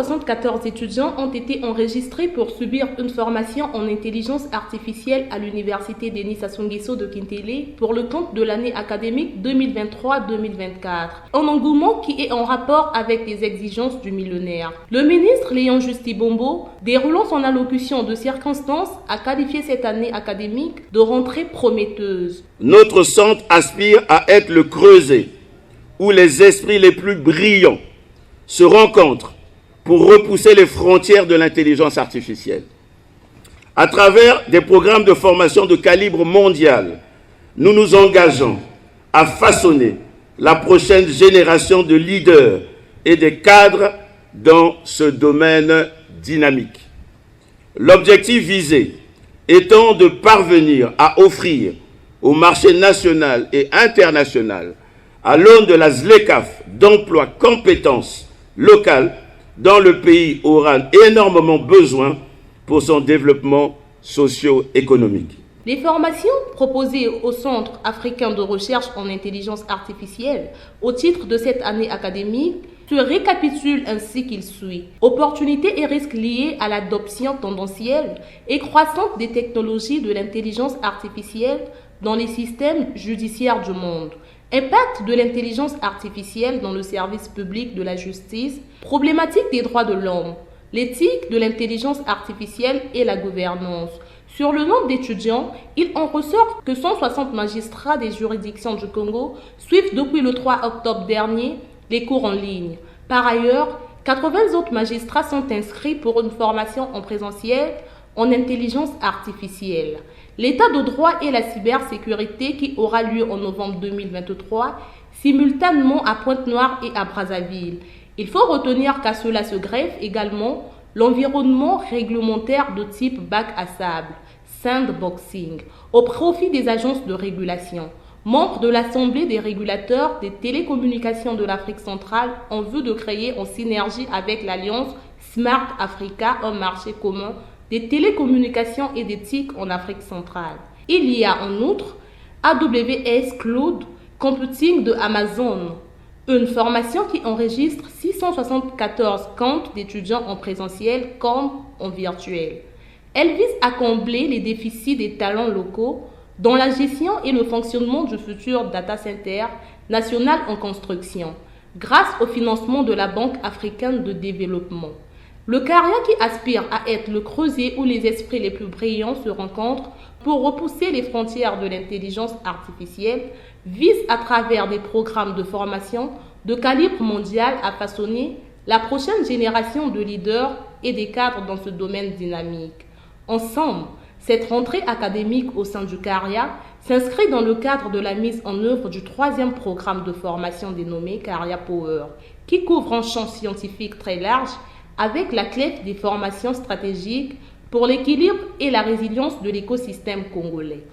674 étudiants ont été enregistrés pour subir une formation en intelligence artificielle à l'université Denis Sassou Nguesso de Kintele pour le compte de l'année académique 2023-2024. Un engouement qui est en rapport avec les exigences du millénaire. Le ministre Léon Justy Bombo, déroulant son allocution de circonstance, a qualifié cette année académique de rentrée prometteuse. Notre centre aspire à être le creuset où les esprits les plus brillants se rencontrent pour repousser les frontières de l'intelligence artificielle. À travers des programmes de formation de calibre mondial, nous nous engageons à façonner la prochaine génération de leaders et de cadres dans ce domaine dynamique. L'objectif visé étant de parvenir à offrir au marché national et international, à l'aune de la ZLECAf d'emploi compétences locales dont le pays aura énormément besoin pour son développement socio-économique. Les formations proposées au Centre africain de recherche en intelligence artificielle au titre de cette année académique se récapitulent ainsi qu'il suit. Opportunités et risques liés à l'adoption tendancielle et croissante des technologies de l'intelligence artificielle dans les systèmes judiciaires du monde. Impact de l'intelligence artificielle dans le service public de la justice, problématique des droits de l'homme, l'éthique de l'intelligence artificielle et la gouvernance. Sur le nombre d'étudiants, il en ressort que 160 magistrats des juridictions du Congo suivent depuis le 3 octobre dernier les cours en ligne. Par ailleurs, 80 autres magistrats sont inscrits pour une formation en présentiel en intelligence artificielle. L'état de droit et la cybersécurité qui aura lieu en novembre 2023, simultanément à Pointe-Noire et à Brazzaville. Il faut retenir qu'à cela se greffe également l'environnement réglementaire de type bac à sable, sandboxing, au profit des agences de régulation. Membre de l'Assemblée des régulateurs des télécommunications de l'Afrique centrale en vue de créer en synergie avec l'Alliance Smart Africa un marché commun des télécommunications et des TIC en Afrique centrale. Il y a en outre AWS Cloud Computing de Amazon, une formation qui enregistre 674 comptes d'étudiants en présentiel comme en virtuel. Elle vise à combler les déficits des talents locaux dans la gestion et le fonctionnement du futur data center national en construction, grâce au financement de la Banque africaine de développement. Le CARIA, qui aspire à être le creuset où les esprits les plus brillants se rencontrent pour repousser les frontières de l'intelligence artificielle, vise à travers des programmes de formation de calibre mondial à façonner la prochaine génération de leaders et des cadres dans ce domaine dynamique. Ensemble, cette rentrée académique au sein du CARIA s'inscrit dans le cadre de la mise en œuvre du 3e programme de formation dénommé CARIA Power, qui couvre un champ scientifique très large avec la clé des formations stratégiques pour l'équilibre et la résilience de l'écosystème congolais.